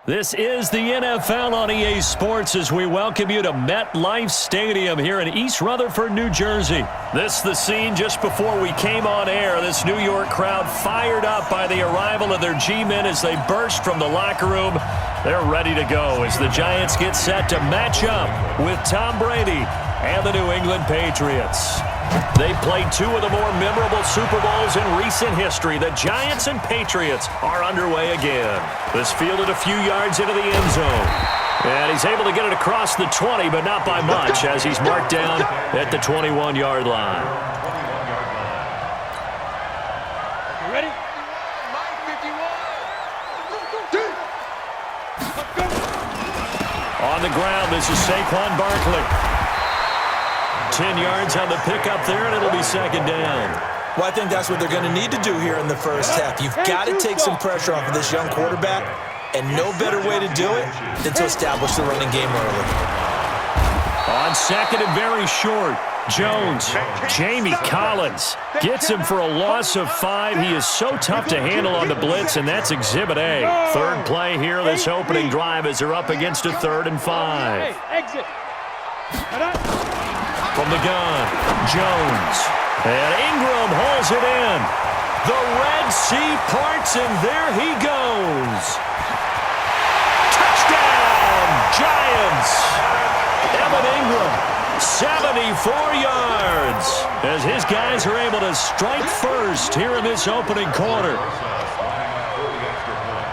This is the NFL on EA Sports as we welcome you to MetLife Stadium here in East Rutherford, New Jersey. This is the scene just before we came on air. This New York crowd fired up by the arrival of their G-men as they burst from the locker room. They're ready to go as the Giants get set to match up with Tom Brady and the New England Patriots. They played two of the more memorable Super Bowls in recent history. The Giants and Patriots are underway again. This fielded a few yards into the end zone. And he's able to get it across the 20, but not by much, as he's marked down at the 21-yard line. You ready? On the ground, this is Saquon Barkley. 10 yards on the pickup there, and it'll be second down. Well, I think that's what they're going to need to do here in the first half. You've got to take some pressure off of this young quarterback, and no better way to do it than to establish the running game early. On second and very short, Jones, Jamie Collins, gets him for a loss of 5. He is so tough to handle on the blitz, and that's Exhibit A. Third play here, this opening drive, as they're up against a 3rd and 5. Exit. From the gun, Jones. And Ingram hauls it in. The Red Sea parts, and there he goes. Touchdown, Giants. Evan Ingram, 74 yards, as his guys are able to strike first here in this opening quarter.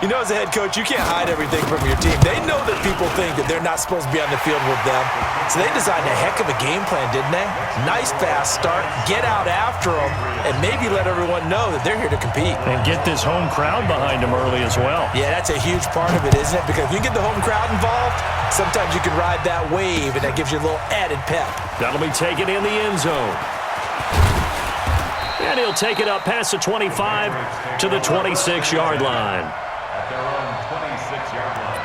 You know, as a head coach, you can't hide everything from your team. They know that people think that they're not supposed to be on the field with them. So they designed a heck of a game plan, didn't they? Nice fast start, get out after them, and maybe let everyone know that they're here to compete. And get this home crowd behind them early as well. Yeah, that's a huge part of it, isn't it? Because if you get the home crowd involved, sometimes you can ride that wave, and that gives you a little added pep. That'll be taken in the end zone. And he'll take it up past the 25 to the 26-yard line. Their own 26-yard line.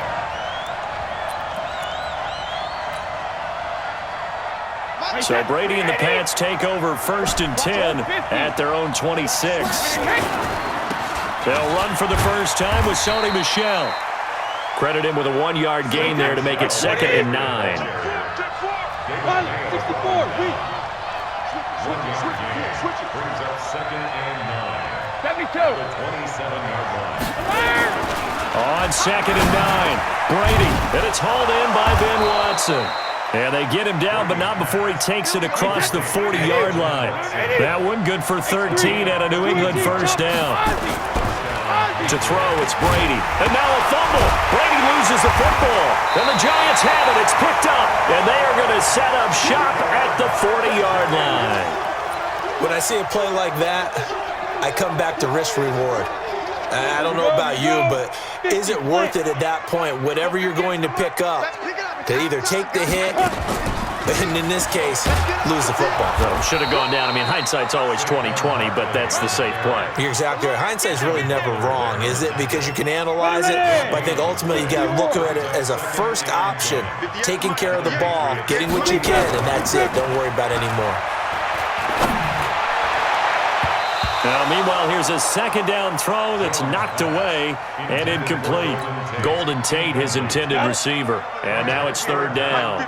So Brady and the Pats take over 1st and 10 at their own 26. They'll run for the first time with Sony Michel. Credit him with a 1-yard gain there to make it 2nd and 9. 64. Switch it. Brings up 2nd and 9. 72. The 27-yard line. On 2nd and 9, Brady, and it's hauled in by Ben Watson. And they get him down, but not before he takes it across the 40-yard line. That one good for 13 at a New England first down. To throw, it's Brady. And now a fumble. Brady loses the football. And the Giants have it. It's picked up. And they are going to set up shop at the 40-yard line. When I see a play like that, I come back to risk reward. I don't know about you, but is it worth it at that point, whatever you're going to pick up, to either take the hit, and in this case, lose the football? Should have gone down. I mean, hindsight's always 20/20, but that's the safe play. You're exactly right. Hindsight's really never wrong, is it? Because you can analyze it, but I think ultimately you got to look at it as a first option, taking care of the ball, getting what you can, and that's it. Don't worry about any more. Now, meanwhile, here's a 2nd down throw that's knocked away and incomplete. Golden Tate, his intended receiver. And now it's 3rd down.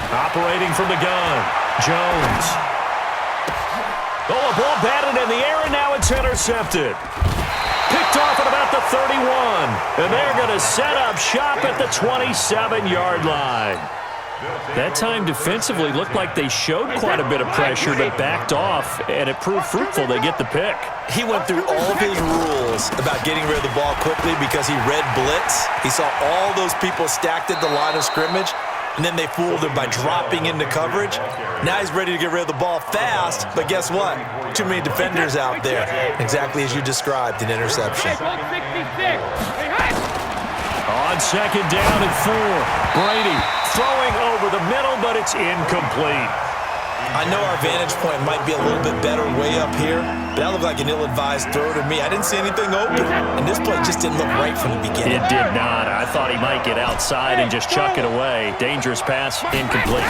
Operating from the gun, Jones. Oh, a ball batted in the air, and now it's intercepted. Picked off at about the 31. And they're going to set up shop at the 27-yard line. That time defensively looked like they showed quite a bit of pressure but backed off, and it proved fruitful. They get the pick. He went through all of his rules about getting rid of the ball quickly because he read blitz. He saw all those people stacked at the line of scrimmage, and then they fooled him by dropping into coverage. Now he's ready to get rid of the ball fast, but guess what? Too many defenders out there. Exactly as you described, an interception. On 2nd down and 4, Brady throwing over the middle, but it's incomplete. I know our vantage point might be a little bit better way up here, but that looked like an ill-advised throw to me. I didn't see anything open, and this play just didn't look right from the beginning. It did not. I thought he might get outside and just chuck it away. Dangerous pass, incomplete.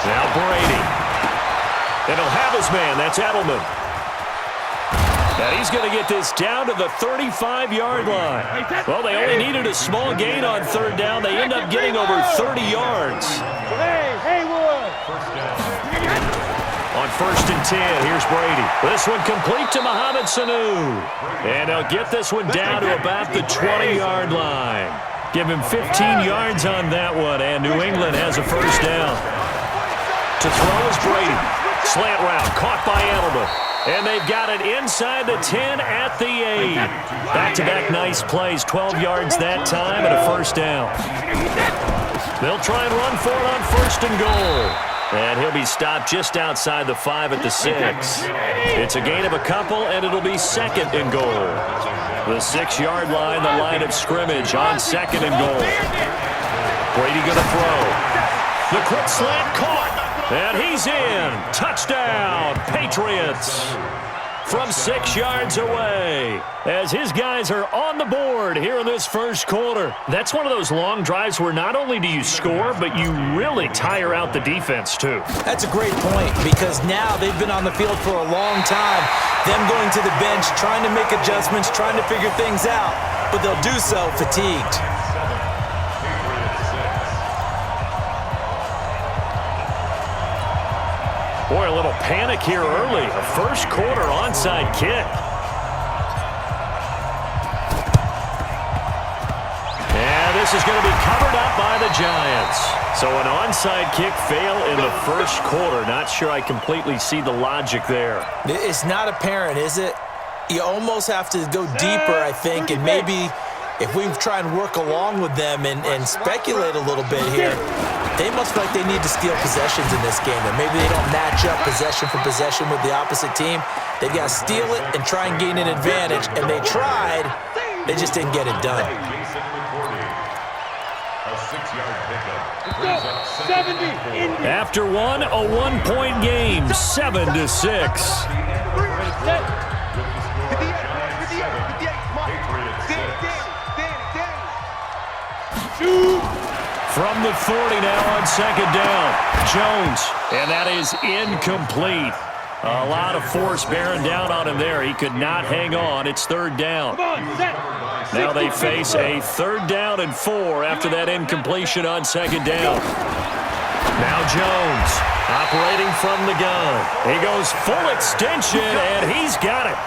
Now Brady. And he'll have his man. That's Edelman. And he's going to get this down to the 35-yard line. Well, they only needed a small gain on third down. They end up getting over 30 yards. Hey, Wood. On 1st and 10, here's Brady. This one complete to Mohamed Sanu. And they'll get this one down to about the 20-yard line. Give him 15 yards on that one, and New England has a first down. To throw is Brady. Slant route, caught by Edelman. And they've got it inside the 10 at the 8. Back-to-back nice plays, 12 yards that time and a first down. They'll try and run for it on 1st and goal. And he'll be stopped just outside the 5 at the 6. It's a gain of a couple, and it'll be 2nd and goal. The 6-yard line, the line of scrimmage on 2nd and goal. Brady going to throw. The quick slant caught. And he's in. Touchdown, Patriots. From 6 yards away, as his guys are on the board here in this first quarter. That's one of those long drives where not only do you score, but you really tire out the defense, too. That's a great point, because now they've been on the field for a long time. Them going to the bench, trying to make adjustments, trying to figure things out, but they'll do so fatigued. Boy, a little panic here early. A first quarter onside kick. And this is going to be covered up by the Giants. So an onside kick fail in the first quarter. Not sure I completely see the logic there. It's not apparent, is it? You almost have to go deeper, I think, and maybe if we try and work along with them and speculate a little bit here, they must feel like they need to steal possessions in this game, and maybe they don't match up possession for possession with the opposite team. They've got to steal it and try and gain an advantage, and they tried. They just didn't get it done. After one, a one-point game, 7-6. From the 40 now on 2nd down. Jones, and that is incomplete. A lot of force bearing down on him there. He could not hang on. It's 3rd down. Now they face a 3rd down and 4 after that incompletion on 2nd down. Now Jones operating from the gun. He goes full extension, and he's got it.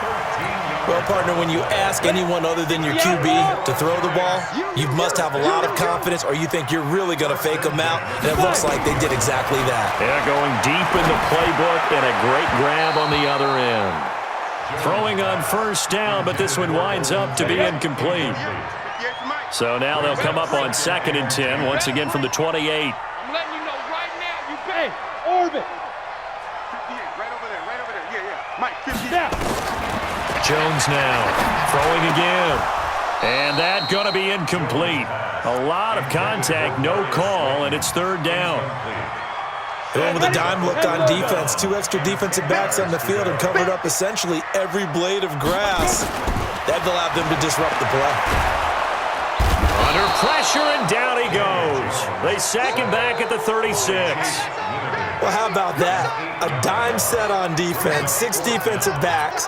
Well, partner, when you ask anyone other than your QB to throw the ball, you must have a lot of confidence, or you think you're really going to fake them out, and it looks like they did exactly that. Yeah, going deep in the playbook, and a great grab on the other end. Throwing on 1st down, but this one winds up to be incomplete. So now they'll come up on 2nd and 10, once again from the 28. I'm letting you know right now, you pay. Orbit. 58, right over there. Yeah. Mike, 50. Jones now throwing again. And that going to be incomplete. A lot of contact, no call, and it's 3rd down. Going with a dime look on defense. 2 extra defensive backs on the field and covered up essentially every blade of grass. That allowed them to disrupt the play. Under pressure, and down he goes. They sack him back at the 36. Well, how about that? A dime set on defense, 6 defensive backs.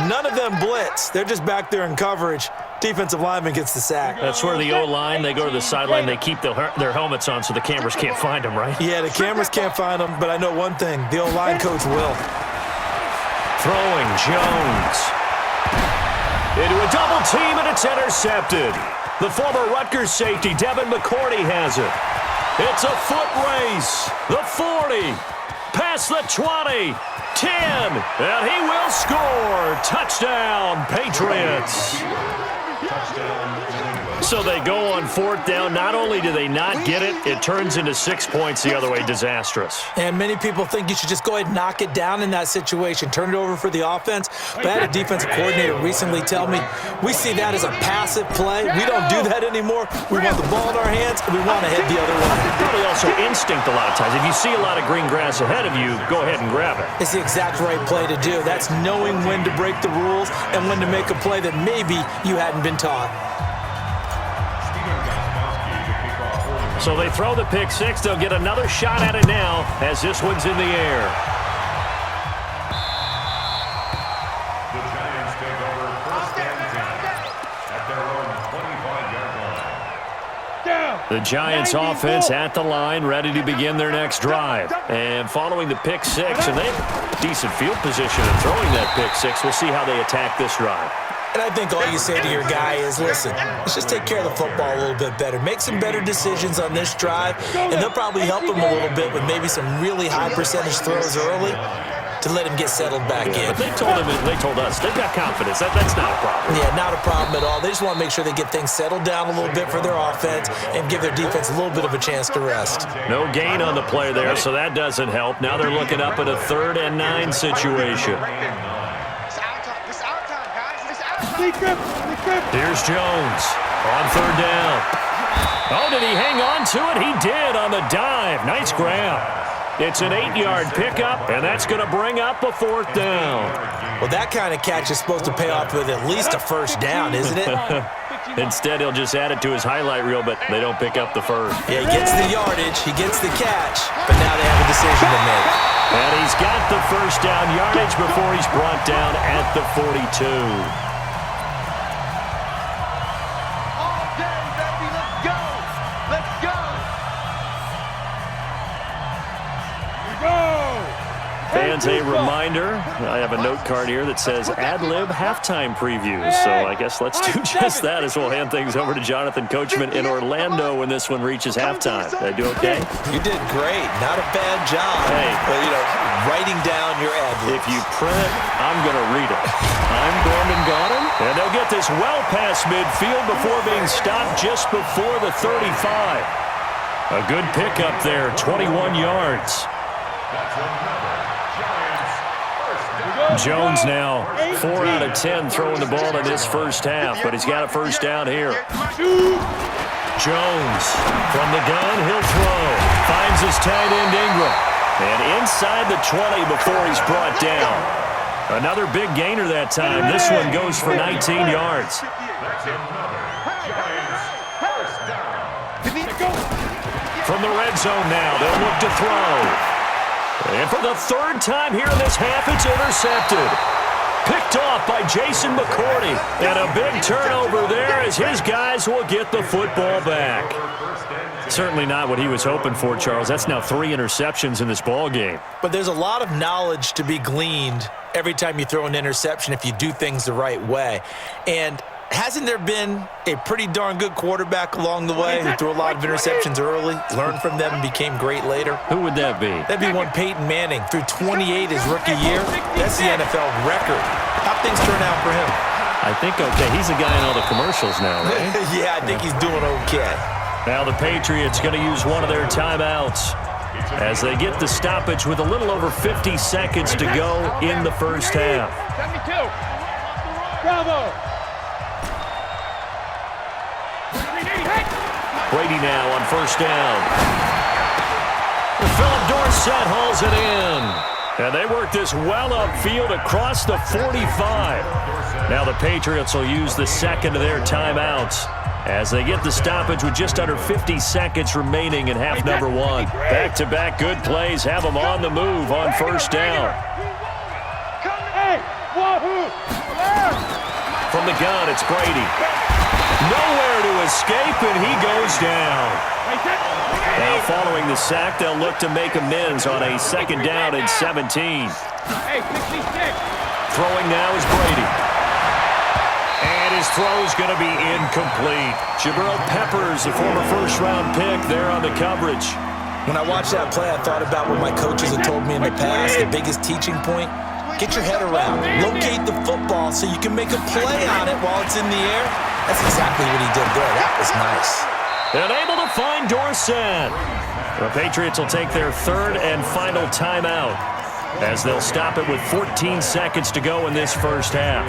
None of them blitz. They're just back there in coverage. Defensive lineman gets the sack. That's where the O-line, they go to the sideline, they keep their helmets on so the cameras can't find them, right? Yeah, the cameras can't find them, but I know one thing. The O-line coach will. Throwing Jones. Into a double team, and it's intercepted. The former Rutgers safety, Devin McCourty, has it. It's a foot race. The 40. Past the 20. 10, and he will score. Touchdown, Patriots. So they go on 4th down. Not only do they not get it, it turns into 6 points the other way. Disastrous. And many people think you should just go ahead and knock it down in that situation. Turn it over for the offense. But I had a defensive coordinator recently tell me, we see that as a passive play. We don't do that anymore. We want the ball in our hands, and we want to head the other way. Probably also instinct a lot of times. If you see a lot of green grass ahead of you, go ahead and grab it. It's the exact right play to do. That's knowing when to break the rules and when to make a play that maybe you hadn't been taught. So they throw the pick 6. They'll get another shot at it now as this one's in the air. The Giants The Giants offense at the line, ready to begin their next drive. And following the pick six, and they have decent field position in throwing that pick six. We'll see how they attack this drive. And I think all you say to your guy is, listen, let's just take care of the football a little bit better. Make some better decisions on this drive, and they'll probably help him a little bit with maybe some really high percentage throws early to let him get settled back in. But they told us they've got confidence. That's not a problem. Yeah, not a problem at all. They just want to make sure they get things settled down a little bit for their offense and give their defense a little bit of a chance to rest. No gain on the play there, so that doesn't help. Now they're looking up at a 3rd and 9 situation. Here's Jones on 3rd down. Oh, did he hang on to it? He did on the dive. Nice grab. It's an 8-yard pickup, and that's going to bring up a 4th down. Well, that kind of catch is supposed to pay off with at least a 1st down, isn't it? Instead, he'll just add it to his highlight reel, but they don't pick up the 1st. Yeah, he gets the yardage, he gets the catch, but now they have a decision to make. And he's got the 1st down yardage before he's brought down at the 42. Fans, a reminder, I have a note card here that says ad-lib halftime previews. So I guess let's do just that as we'll hand things over to Jonathan Coachman in Orlando when this one reaches halftime. Did I do okay? You did great. Not a bad job. Hey. But, writing down your ad-libs. If you print it, I'm going to read it. I'm Brandon Gaudin, and they'll get this well past midfield before being stopped just before the 35. A good pickup there, 21 yards. Jones now 4 out of 10 throwing the ball in this first half, but he's got a 1st down here. Jones from the gun, he'll throw. Finds his tight end Ingram. And inside the 20 before he's brought down. Another big gainer that time. This one goes for 19 yards. From the red zone now, they'll look to throw. And for the 3rd time here in this half, it's intercepted. Picked off by Jason McCourty. And a big turnover there as his guys will get the football back. Certainly not what he was hoping for, Charles. That's now 3 interceptions in this ball game. But there's a lot of knowledge to be gleaned every time you throw an interception if you do things the right way. And hasn't there been a pretty darn good quarterback along the way who threw a lot of interceptions early, learned from them, and became great later? Who would that be? That'd be one Peyton Manning. Threw 28 his rookie year. That's the NFL record. How'd things turn out for him? I think okay. He's the guy in all the commercials now, right? Yeah, I think he's doing okay. Now the Patriots going to use one of their timeouts as they get the stoppage with a little over 50 seconds to go in the first half. 72. Bravo. Brady now on 1st down. Philip Dorsett hauls it in. And they work this well upfield across the 45. Now the Patriots will use the 2nd of their timeouts as they get the stoppage with just under 50 seconds remaining in half number 1. Back-to-back good plays have them on the move on 1st down. From the gun, it's Brady. Nowhere to escape, and he goes down. Now following the sack, they'll look to make amends on a 2nd down and 17. Throwing now is Brady. And his throw is going to be incomplete. Jabril Peppers, the former 1st-round pick, there on the coverage. When I watched that play, I thought about what my coaches had told me in the past. The biggest teaching point, get your head around. Locate the football so you can make a play on it while it's in the air. That's exactly what he did there. That was nice. And able to find Dorsett. The Patriots will take their 3rd and final timeout as they'll stop it with 14 seconds to go in this first half.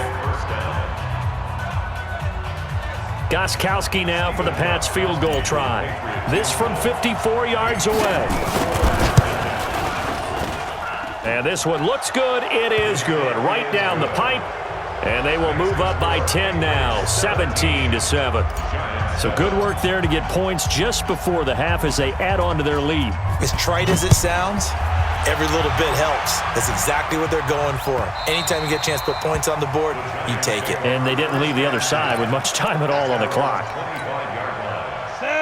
Gostkowski now for the Pats field goal try. This from 54 yards away. And this one looks good. It is good. Right down the pipe. And they will move up by 10 now, 17-7. So good work there to get points just before the half as they add on to their lead. As trite as it sounds, every little bit helps. That's exactly what they're going for. Anytime you get a chance to put points on the board, you take it. And they didn't leave the other side with much time at all on the clock.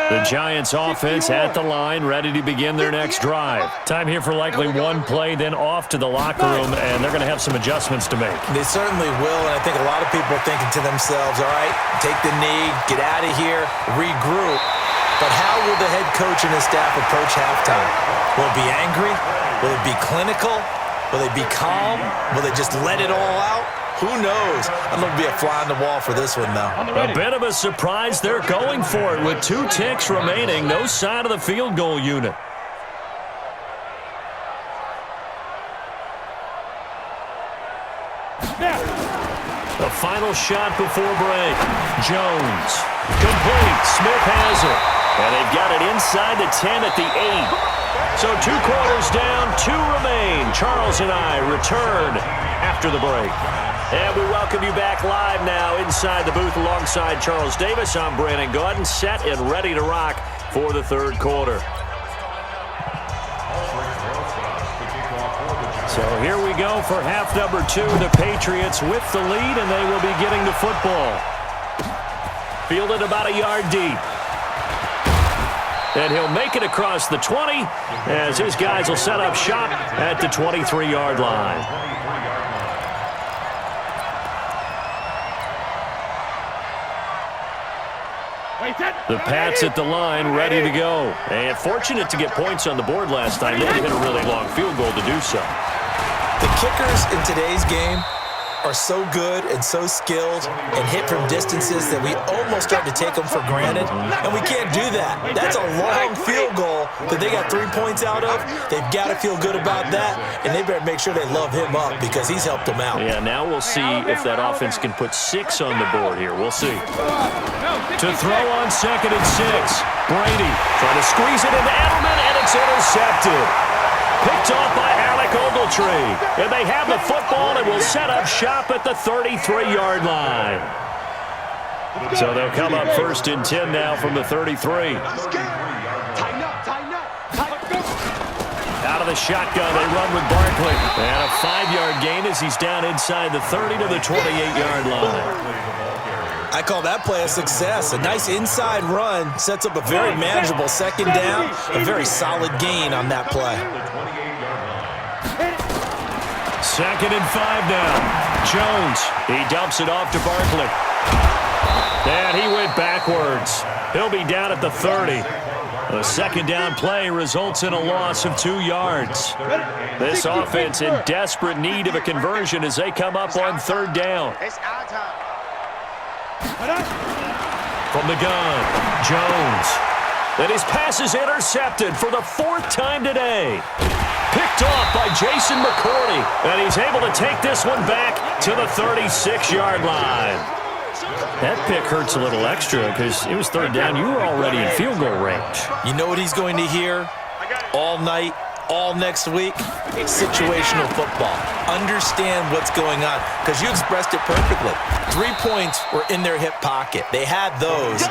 The Giants offense at the line, ready to begin their next drive. Time here for likely one play, then off to the locker room, and they're going to have some adjustments to make. They certainly will, and I think a lot of people are thinking to themselves, all right, take the knee, get out of here, regroup. But how will the head coach and his staff approach halftime? Will it be angry? Will it be clinical? Will they be calm? Will they just let it all out? Who knows? I'm going to be a fly on the wall for this one, though. A bit of a surprise. They're going for it with 2 ticks remaining. No sign of the field goal unit. The final shot before break. Jones. Complete. Smith has it. And they've got it inside the 10 at the 8. So 2 quarters down, 2 remain. Charles and I return after the break. And we welcome you back live now inside the booth alongside Charles Davis. I'm Brandon Gaudin, set and ready to rock for the 3rd quarter. So here we go for half number 2. The Patriots with the lead, and they will be getting the football. Fielded about a yard deep. And he'll make it across the 20 as his guys will set up shop at the 23-yard line. The Pats at the line, ready to go. And fortunate to get points on the board last time. They had to hit a really long field goal to do so. The kickers in today's game are so good and so skilled and hit from distances that we almost start to take them for granted, and we can't do that. That's a long field goal that they got 3 points out of. They've got to feel good about that, and they better make sure they love him up because he's helped them out. Yeah, now we'll see if that offense can put 6 on the board here. We'll see. To throw on 2nd and 6. Brady trying to squeeze it into Edelman, and it's intercepted. Picked off by Alec Ogletree. And they have the football and will set up shop at the 33-yard line. So they'll come up 1st and 10 now from the 33. Out of the shotgun, they run with Barkley. And a 5-yard gain as he's down inside the 30 to the 28-yard line. I call that play a success. A nice inside run sets up a very manageable 2nd down. A very solid gain on that play. 2nd and 5 now. Jones, he dumps it off to Barkley. And he went backwards. He'll be down at the 30. The 2nd down play results in a loss of 2 yards. This offense in desperate need of a conversion as they come up on 3rd down. From the gun, Jones. And his pass is intercepted for the 4th time today. Picked off by Jason McCourty. And he's able to take this one back to the 36-yard line. That pick hurts a little extra because it was 3rd down. You were already in field goal range. You know what he's going to hear all night, all next week? Situational football. Understand what's going on because you expressed it perfectly. 3 points were in their hip pocket. They had those.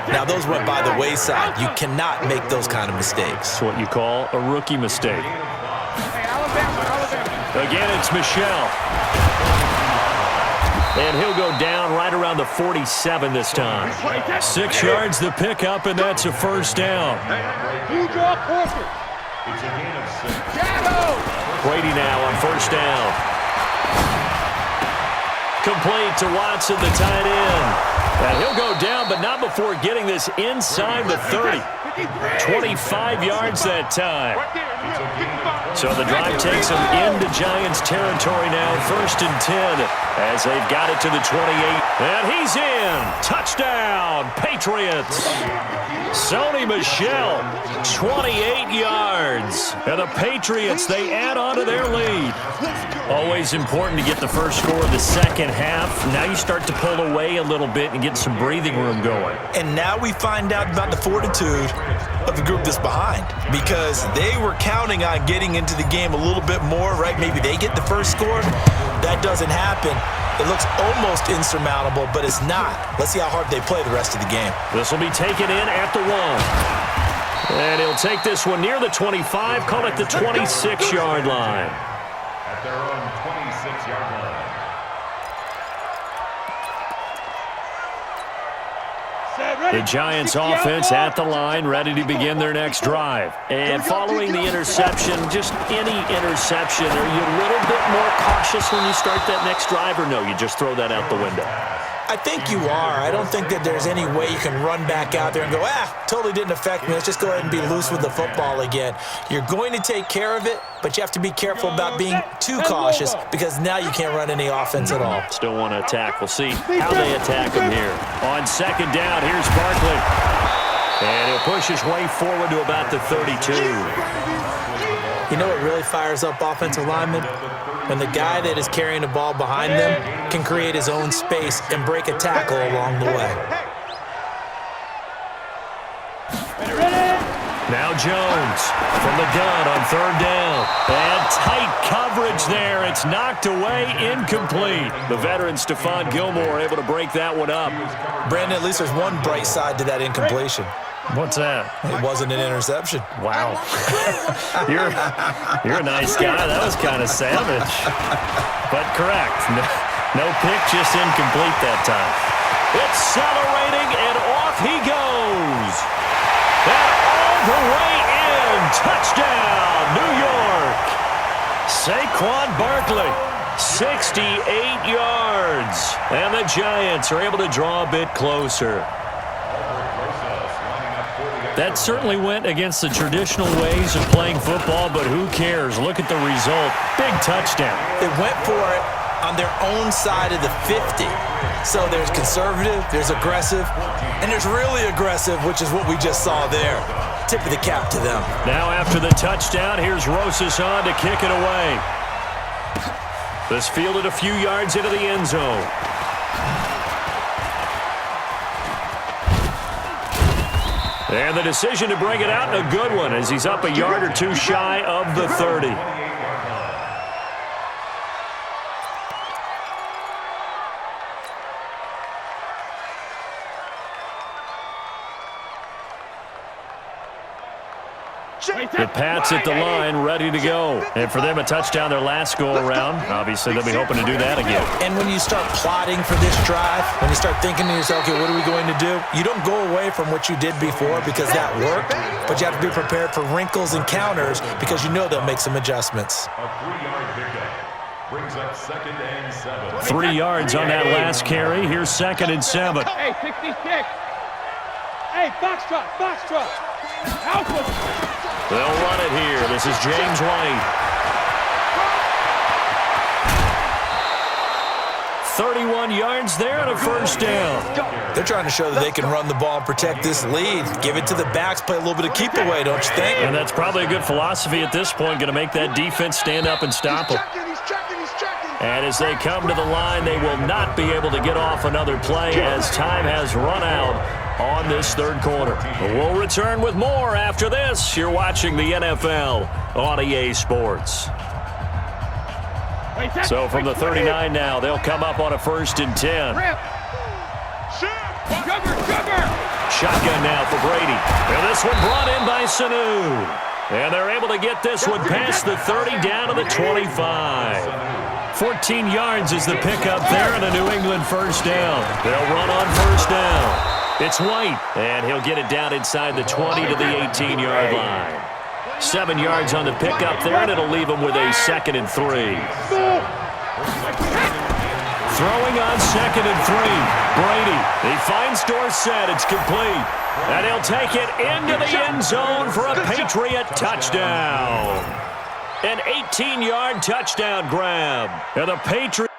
Now those went by the wayside. You cannot make those kind of mistakes. It's what you call a rookie mistake. Again, it's Michel. And he'll go down right around the 47 this time. 6 yards the pickup, and that's a 1st down. Brady now on 1st down. Complete to Watson, the tight end. And he'll go down, but not before getting this inside the 30. 25 yards that time. So the drive takes them into Giants territory now, 1st and 10, as they've got it to the 28. And he's in. Touchdown, Patriots. Sony Michel, 28 yards. And the Patriots, they add on to their lead. Always important to get the first score of the 2nd half. Now you start to pull away a little bit and get some breathing room going. And now we find out about the fortitude of the group that's behind because they were counting on getting into the game a little bit more, right? Maybe they get the first score. That doesn't happen. It looks almost insurmountable, but it's not. Let's see how hard they play the rest of the game. This will be taken in at the 1. And he'll take this one near the 25, call it the 26-yard line. At their own 26-yard line. The Giants offense at the line, ready to begin their next drive. And following the interception, just any interception, are you a little bit more cautious when you start that next drive, or no, you just throw that out the window? I think you are. I don't think that there's any way you can run back out there and go, totally didn't affect me. Let's just go ahead and be loose with the football again. You're going to take care of it, but you have to be careful about being too cautious because now you can't run any offense at all. Still want to attack. We'll see how they attack him here. On second down, here's Barkley. And he'll push his way forward to about the 32. You know what really fires up offensive linemen? When the guy that is carrying the ball behind them can create his own space and break a tackle along the way. Now Jones from the gun on third down. And tight coverage there. It's knocked away, incomplete. The veteran Stephon Gilmore able to break that one up. Brandon, at least there's one bright side to that incompletion. What's that? It wasn't an interception. Wow. You're a nice guy. That was kind of savage. But correct. No pick, just incomplete that time. Accelerating, and off he goes. And all the way in. Touchdown, New York. Saquon Barkley, 68 yards. And the Giants are able to draw a bit closer. That certainly went against the traditional ways of playing football, but who cares? Look at the result. Big touchdown. They went for it on their own side of the 50. So there's conservative, there's aggressive, and there's really aggressive, which is what we just saw there. Tip of the cap to them. Now after the touchdown, here's Rosas on to kick it away. This fielded a few yards into the end zone. And the decision to bring it out, a good one, as he's up a yard or two shy of the 30. The Pats at the line, ready to go. And for them, a touchdown their last go-around. Obviously, they'll be hoping to do that again. And when you start plotting for this drive, when you start thinking to yourself, okay, what are we going to do? You don't go away from what you did before because that worked, but you have to be prepared for wrinkles and counters because you know they'll make some adjustments. A 3-yard pickup brings up 2nd and 7. 3 yards on that last carry. Here's 2nd and 7. Hey, 66. Hey, box truck, box truck. Help him. They'll run it here. This is James White. 31 yards there and a first down. They're trying to show that they can run the ball and protect this lead. Give it to the backs, play a little bit of keep away, don't you think? And that's probably a good philosophy at this point, going to make that defense stand up and stop them. And as they come to the line, they will not be able to get off another play as time has run out on this third quarter. We'll return with more after this. You're watching the NFL on EA Sports. So from the 39 now, they'll come up on a 1st and 10. Shotgun now for Brady. And this one brought in by Sanu. And they're able to get this one past the 30 down to the 25. 14 yards is the pickup there and a New England first down. They'll run on first down. It's White, and he'll get it down inside the 20 to the 18-yard line. 7 yards on the pickup there, and it'll leave him with a 2nd and 3. Throwing on 2nd and 3. Brady, he finds Dorsett. It's complete. And he'll take it into the end zone for a Patriot touchdown. An 18-yard touchdown grab. And the Patriots